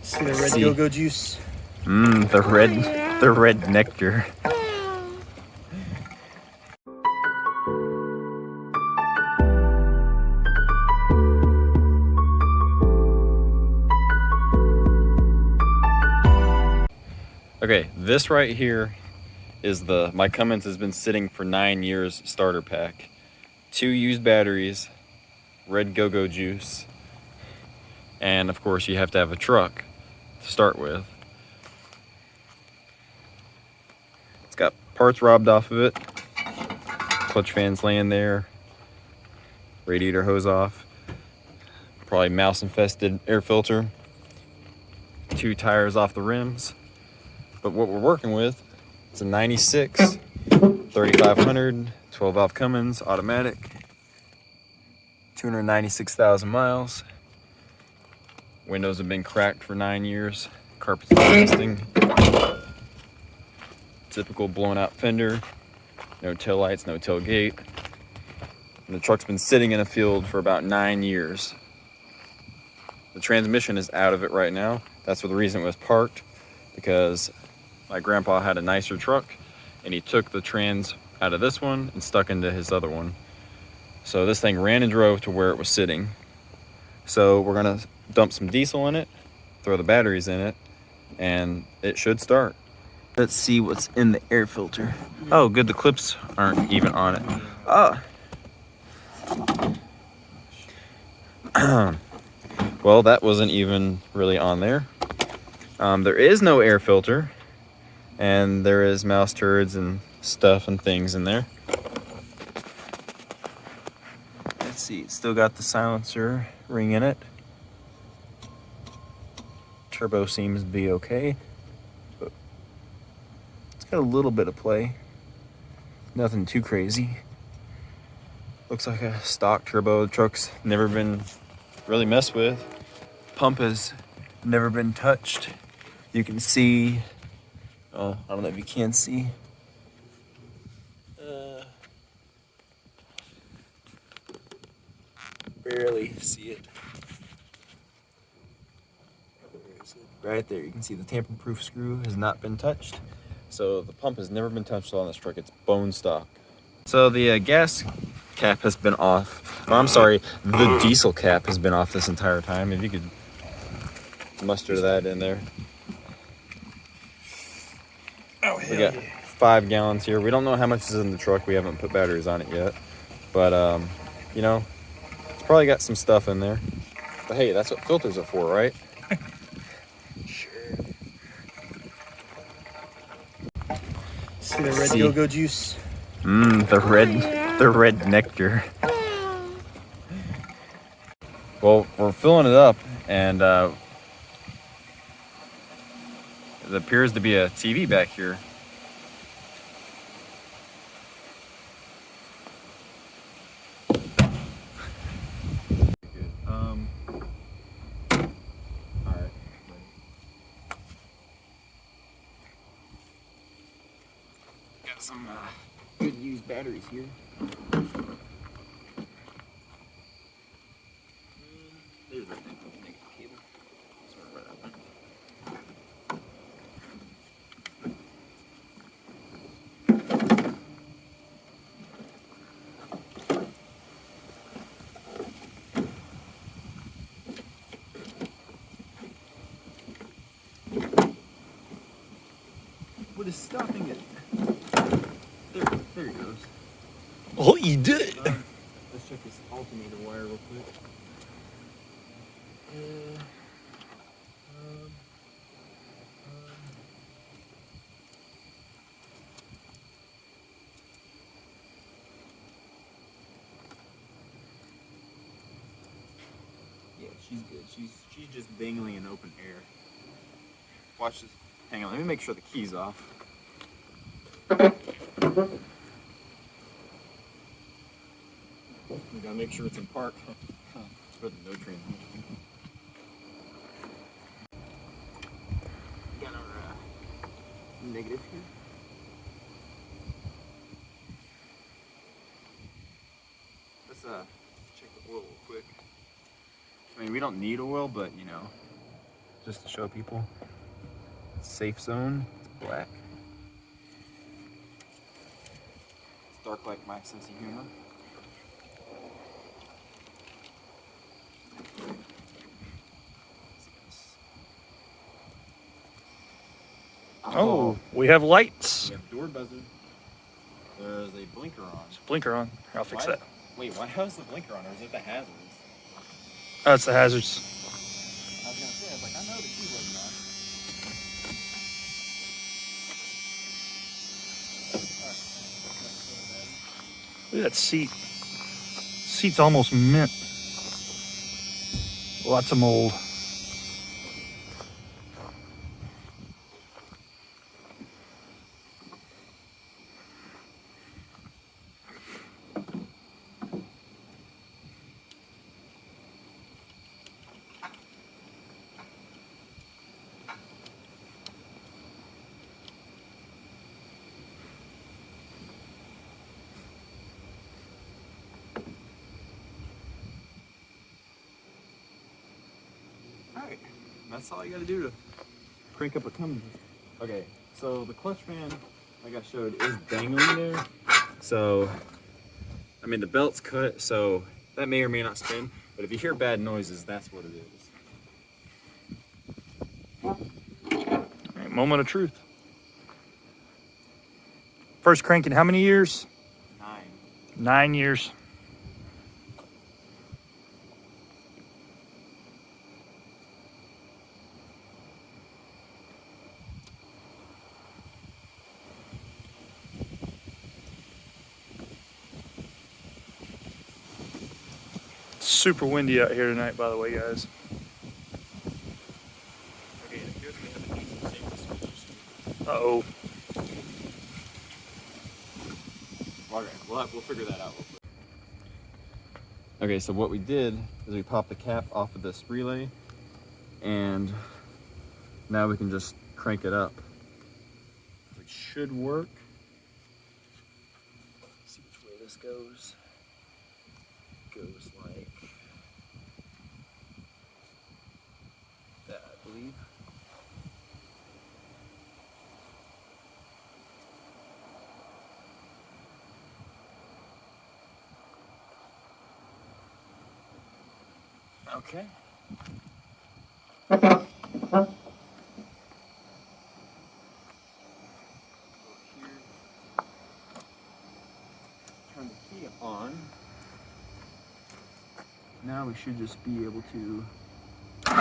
See the red go-go juice? Mmm, the red nectar. Okay, this right here is my Cummins has been sitting for 9 years starter pack. 2 used batteries, red go-go juice, and of course you have to have a truck to start with. It's got parts robbed off of it, clutch fans laying there, radiator hose off, probably mouse infested air filter, 2 tires off the rims. But what we're working with, it's a 96 3500 12 valve Cummins automatic, 296,000 miles. Windows have been cracked for 9 years. Carpet's existing. Typical blown out fender. No tail lights, no tailgate. And the truck's been sitting in a field for about 9 years. The transmission is out of it right now. That's for the reason it was parked, because my grandpa had a nicer truck and he took the trans out of this one and stuck into his other one. So this thing ran and drove to where it was sitting. So we're gonna dump some diesel in it, throw the batteries in it, and it should start. Let's see what's in the air filter. Oh, good, the clips aren't even on it. Well, that wasn't even really on there. There is no air filter, and there is mouse turds and stuff and things in there. Let's see, it's still got the silencer ring in it. Turbo seems to be okay, but it's got a little bit of play. Nothing too crazy. Looks like a stock turbo. The truck's never been really messed with. Pump has never been touched. You can see, I don't know if you can see. Barely see it. Right there, you can see the tamper-proof screw has not been touched. So the pump has never been touched on this truck. It's bone stock. So the gas cap has been off. Or I'm sorry, the diesel cap has been off this entire time. If you could muster that in there. Oh, We got 5 gallons here. We don't know how much is in the truck. We haven't put batteries on it yet. But, you know, it's probably got some stuff in there. But hey, that's what filters are for, right? Sure. See the red go-go juice? Mmm, the red nectar. Well, we're filling it up, and there appears to be a TV back here. Alright. Got some good used batteries here. There's that negative cable. Sorry about that. What is stopping it? There it goes. Oh, you did it! Let's check this alternator wire real quick. Yeah, she's good. She's just dangling in open air. Watch this. Hang on, let me make sure the key's off. We gotta make sure it's in park. Put the no train. Got our negative here. Let's check the oil real quick. I mean, we don't need oil, but you know, just to show people. Safe zone, it's black. It's dark like my sense of humor. Oh, we have lights. We have door buzzer. There's a blinker on. There's a blinker on. Here, I'll fix that. Wait, why is the blinker on, or is it the hazards? Oh, it's the hazards. I was gonna say, I was like, I know the key wasn't on. Look at that seat. Seat's almost mint. Lots of mold. Alright, that's all you gotta do to crank up a Cummins. Okay, so the clutch fan, like I showed, is dangling there. So, I mean, the belt's cut, so that may or may not spin, but if you hear bad noises, that's what it is. Alright, moment of truth. First crank in how many years? 9. 9 years. Super windy out here tonight, by the way, guys. Okay, it appears we have a decent safety solution. Uh-oh. Okay, we'll figure that out real quick. Okay, so what we did is we popped the cap off of this relay, and now we can just crank it up. It should work. Let's see which way this goes. Goes like that, I believe. Okay. Turn the key on. Now we should just be able to let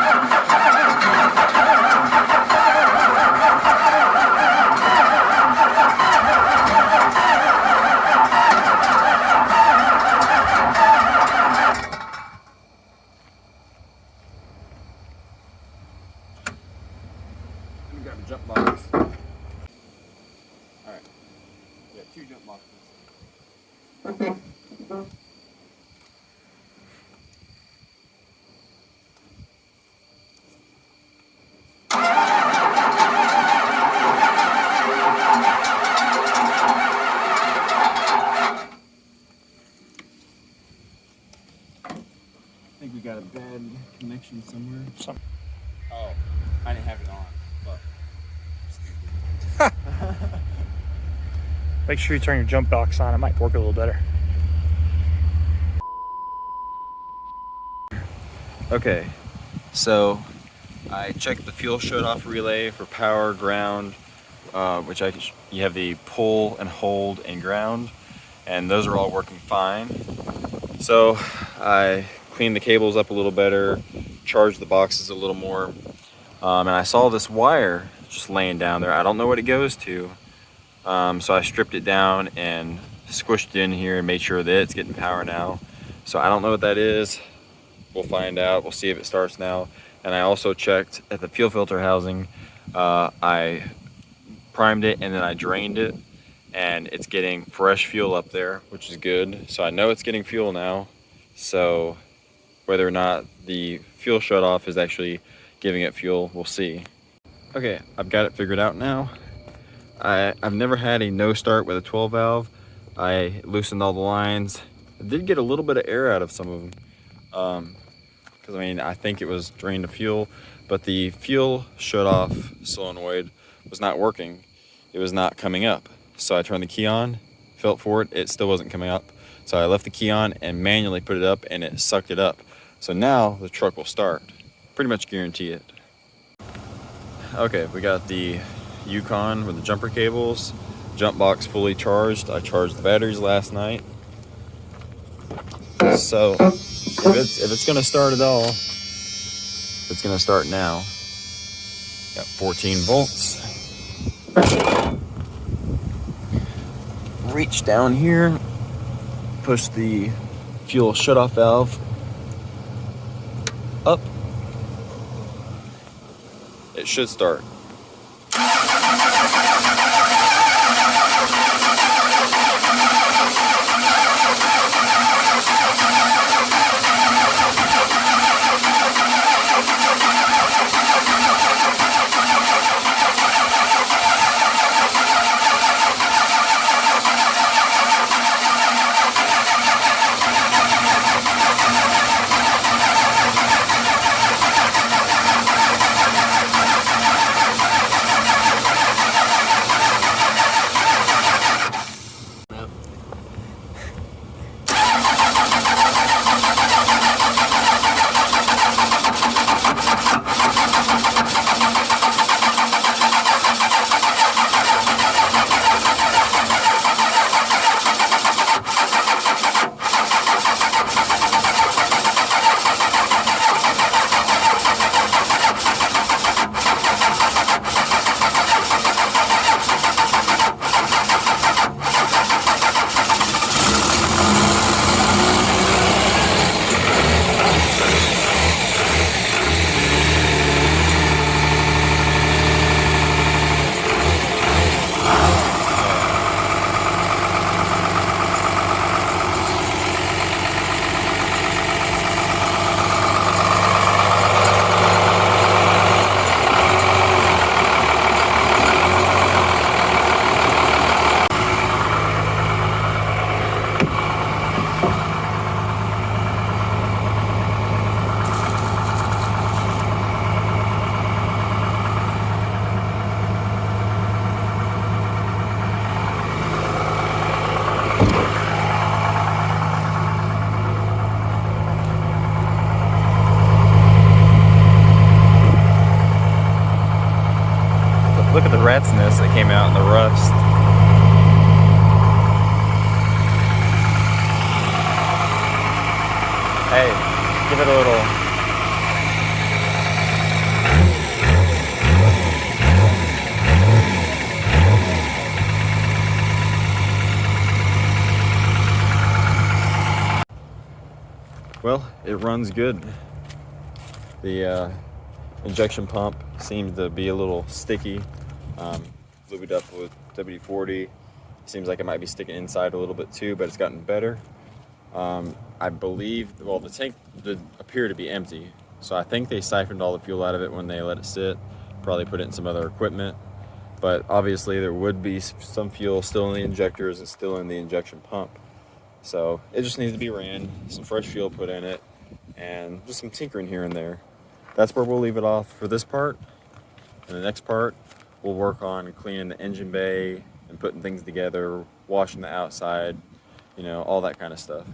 me grab a jump box. Alright. We got 2 jump boxes. I think we got a bad connection somewhere. Oh, I didn't have it on, but Make sure you turn your jump box on. It might work a little better. okay, so I checked the fuel shut-off relay for power, ground, which you have the pull and hold and ground, and those are all working fine. So I cleaned the cables up a little better, charged the boxes a little more, and I saw this wire just laying down there. I don't know what it goes to, so I stripped it down and squished it in here and made sure that it's getting power now. So I don't know what that is. We'll find out. We'll see if it starts now. And I also checked at the fuel filter housing. I primed it and then I drained it, and it's getting fresh fuel up there, which is good. So I know it's getting fuel now. So whether or not the fuel shut off is actually giving it fuel, we'll see. Okay, I've got it figured out now. I've never had a no start with a 12 valve. I loosened all the lines. I did get a little bit of air out of some of them. Because I mean, I think it was drained of fuel, but the fuel shut off solenoid was not working. It was not coming up. So I turned the key on, felt for it, it still wasn't coming up. So I left the key on and manually put it up, and it sucked it up. So now the truck will start. Pretty much guarantee it. Okay, we got the Yukon with the jumper cables, jump box fully charged. I charged the batteries last night. So if it's gonna start at all, it's gonna start now. Got 14 volts. Reach down here, push the fuel shutoff valve up. It should start. Look at the rat's nest that came out in the rust. Hey, give it a little. Well, it runs good. The injection pump seems to be a little sticky. Lubed up with WD-40. Seems like it might be sticking inside a little bit too, but it's gotten better. I believe, well, the tank did appear to be empty, so I think they siphoned all the fuel out of it when they let it sit. Probably put it in some other equipment, but obviously there would be some fuel still in the injectors and still in the injection pump. So it just needs to be ran, some fresh fuel put in it, and just some tinkering here and there. That's where we'll leave it off for this part. And the next part, we'll work on cleaning the engine bay and putting things together, washing the outside, you know, all that kind of stuff.